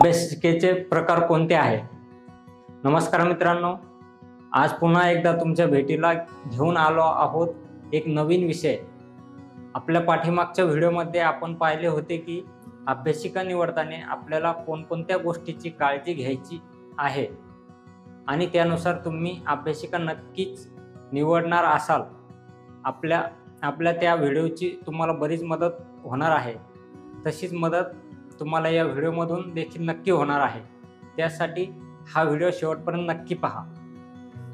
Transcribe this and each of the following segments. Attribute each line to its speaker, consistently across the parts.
Speaker 1: अभ्यासिकेचे प्रकार कोणते आहेत? नमस्कार मित्रांनो, आज पुन्हा एकदा तुमच्या भेटीला घेऊन आलो आहोत एक नवीन विषय। आपल्या पाठीमागच्या व्हिडिओमध्ये आपण पाहिले होते की अभ्यासिका निवडताना आपल्याला कोणकोणत्या गोष्टीची काळजी घ्यायची आहे आणि त्यानुसार तुम्ही अभ्यासिका नक्कीच निवडणार असाल। आपल्या त्या व्हिडिओची तुम्हाला बरीच मदत होणार आहे। तशीच मदत तुम्हाला या व्हिडिओमधून देखील नक्की होणार आहे। त्यासाठी हा व्हिडिओ शेवटपर्यंत नक्की पहा।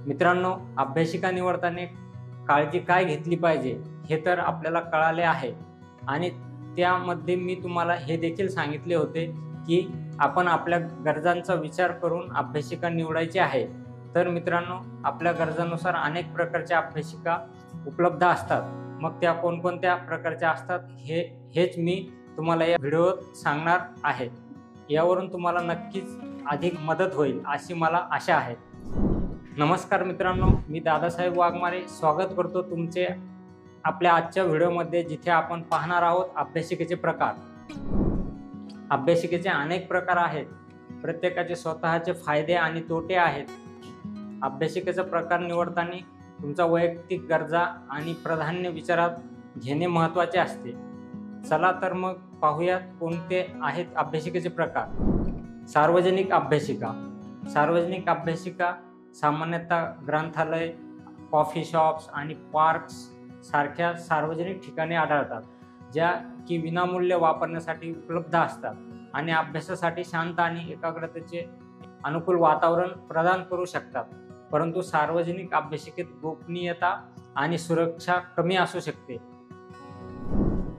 Speaker 1: मित्रांनो, अभ्यासिका निवडताना काळजी काय घेतली पाहिजे हे तर आपल्याला कळाले आहे आणि त्यामध्ये मी तुम्हाला हे देखील सांगितले होते की आपण आपल्या गरजांचा विचार करून अभ्यासिका निवडायची आहे। तर मित्रांनो, आपल्या गरजांनुसार अनेक प्रकारच्या अभ्यासिका उपलब्ध असतात। मग त्या कोणकोणत्या प्रकारच्या असतात हेच मी तुम्हाला या व्हिडिओत सांगणार आहे। यावरून तुम्हाला नक्कीच अधिक मदत होईल अशी मला आशा आहे। नमस्कार मित्रांनो, मी दादासाहेब वाघमारे स्वागत करतो तुमचे आपल्या आजच्या व्हिडिओमध्ये, जिथे आपण पाहणार आहोत अभ्यासिकेचे प्रकार। अभ्यासिकेचे अनेक प्रकार आहेत, प्रत्येकाचे स्वतःचे फायदे आणि तोटे आहेत। अभ्यासिकेचा प्रकार निवडताना तुमचा वैयक्तिक गरजा आणि प्राधान्य विचारात घेणे महत्त्वाचे असते। चला तर मग पाहूयात कोणते आहेत अभ्यासिकेचे प्रकार। सार्वजनिक अभ्यासिका। सार्वजनिक अभ्यासिका सामान्यतः ग्रंथालय, कॉफी शॉप्स आणि पार्क्स सारख्या सार्वजनिक ठिकाणी आढळतात, ज्या की विनामूल्य वापरण्यासाठी उपलब्ध असतात आणि अभ्यासासाठी शांत आणि एकाग्रतेचे अनुकूल वातावरण प्रदान करू शकतात। परंतु सार्वजनिक अभ्यासिकेत गोपनीयता आणि सुरक्षा कमी असू शकते।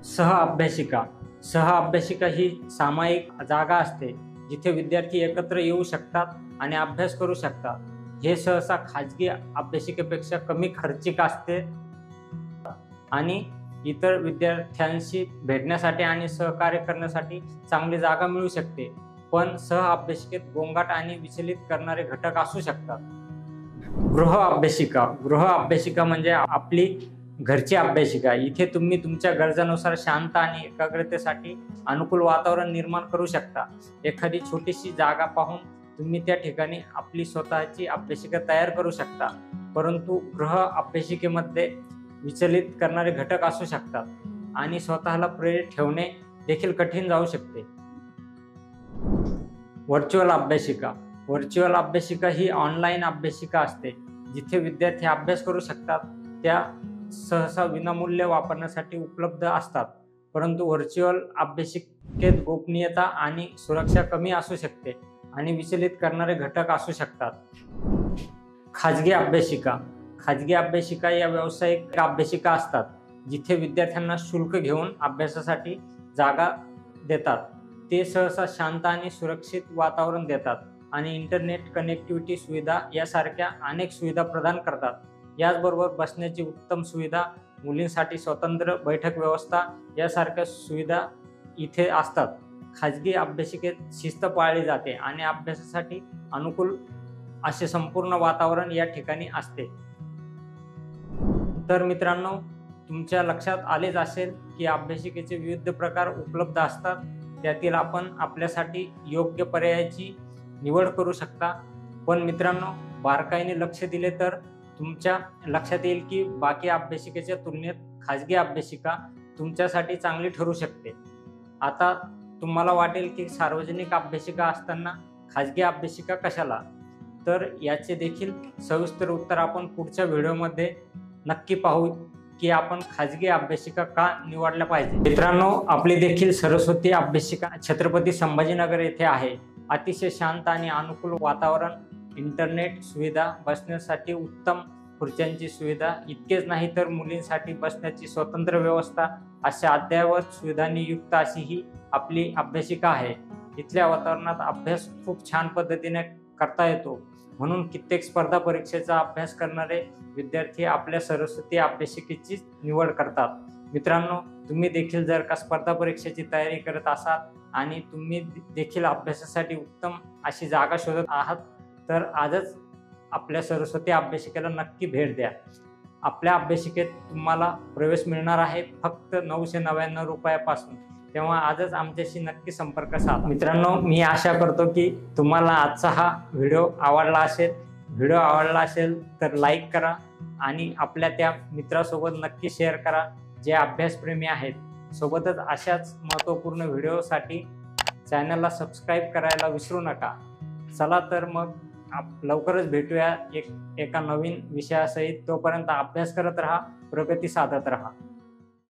Speaker 1: सह अभ्यासिका। सह अभ्यासिका ही सामायिक जागा असते जिथे विद्यार्थी एकत्र येऊ शकतात आणि अभ्यास करू शकतात। हे सहसा खाजगी अभ्यासिकेपेक्षा कमी खर्चिक असते आणि इतर विद्यार्थ्यांशी भेटण्यासाठी आणि सहकार्य करण्यासाठी चांगली जागा मिळू शकते। पण सह अभ्यासिकेत गोंगाट आणि विचलित करणारे घटक असू शकतात। गृह अभ्यासिका। गृह अभ्यासिका म्हणजे आपली घरची अभ्यासिका। इथे तुम्ही तुमच्या गरजानुसार शांत आणि एकाग्रतेसाठी अनुकूल वातावरण निर्माण करू शकता। एखादी छोटीशी जागा पाहून तुम्ही त्या ठिकाणी आपली स्वतःची अभ्यासिका तयार करू शकता। परंतु गृह अभ्यासिकेमध्ये विचलित करणारे घटक असू शकतात आणि स्वतःला प्रेरित ठेवणे देखील कठीण जाऊ शकते। व्हर्च्युअल अभ्यासिका। व्हर्च्युअल अभ्यासिका ही ऑनलाईन अभ्यासिका असते जिथे विद्यार्थी अभ्यास करू शकतात। त्या सहसा विनामूल्य वापरण्यासाठी उपलब्ध असतात, परंतु व्हर्च्युअल अभ्यासिकेत गोपनीयता आणि सुरक्षा कमी असू शकते आणि विचलित करणारे घटक असू शकतात। खाजगी अभ्यासिका। खाजगी अभ्यासिका या व्यावसायिक अभ्यासिका असतात जिथे विद्यार्थ्यांना शुल्क घेऊन अभ्यासासाठी जागा देतात। ते सहसा शांत आणि सुरक्षित वातावरण देतात आणि इंटरनेट कनेक्टिव्हिटी सुविधा यासारख्या अनेक सुविधा प्रदान करतात। याचबरोबर बसण्याची उत्तम सुविधा, मुलींसाठी स्वतंत्र बैठक व्यवस्था यासारख्या सुविधा इथे असतात। खाजगी अभ्यासिकेत शिस्त पाळली जाते आणि अभ्यासासाठी अनुकूल असे संपूर्ण वातावरण या ठिकाणी असते। तर मित्रांनो, तुमच्या लक्षात आलेच असेल की अभ्यासिकेचे विविध प्रकार उपलब्ध असतात। त्यातील आपण आपल्यासाठी योग्य पर्यायाची निवड करू शकता। पण मित्रांनो, बारकाईने लक्ष दिले तर तुमच्या लक्षात येईल की बाकी अभ्यासिकेच्या तुलनेत खाजगी अभ्यासिका तुमच्यासाठी चांगली ठरू शकते। आता तुम्हाला वाटेल की सार्वजनिक अभ्यासिका असताना खाजगी अभ्यासिका कशाला? तर याचे देखील सविस्तर उत्तर आपण पुढच्या व्हिडिओमध्ये नक्की पाहू की आपण खाजगी अभ्यासिका का निवडल्या पाहिजे। मित्रांनो, आपली देखील सरस्वती अभ्यासिका छत्रपती संभाजीनगर येथे आहे। अतिशय शांत आणि अनुकूल वातावरण, इंटरनेट सुविधा, बसण्यासाठी उत्तम खुर्च्यांची सुविधा, इतकेच नाही तर मुलींसाठी बसण्याची स्वतंत्र व्यवस्था अशा अद्ययावत सुविधांनी युक्त अशी ही आपली अभ्यासिका आहे। इथल्या वातावरणात अभ्यास खूप छान पद्धतीने करता येतो, म्हणून कित्येक स्पर्धा परीक्षेचा अभ्यास करणारे विद्यार्थी आपल्या सरस्वती अभ्यासिकेची निवड करतात। मित्रांनो, तुम्ही देखील जर का स्पर्धा परीक्षेची तयारी करत असाल आणि तुम्ही देखील अभ्यासासाठी उत्तम अशी जागा शोधत आहात, तर आजच आपल्या सरस्वती अभ्यासिकेला नक्की भेट द्या। आपल्या अभ्यासिकेत तुम्हाला प्रवेश मिळणार आहे फक्त 999 रुपयापासून। तेव्हा आजच आमच्याशी नक्की संपर्क साधा. मित्रांनो, मी आशा करतो की तुम्हाला आजचा हा व्हिडिओ आवडला असेल. व्हिडिओ आवडला असेल तर लाईक करा आणि आपल्या त्या मित्रासोबत नक्की शेअर करा जे अभ्यासप्रेमी आहेत. सोबतच अशाच महत्त्वपूर्ण व्हिडिओसाठी चॅनलला सबस्क्राईब करायला विसरू नका. चला तर मग लवकरच भेटूया एका नवीन विषयासहित. तोपर्यंत अभ्यास करत राहा, प्रगती साधत राहा.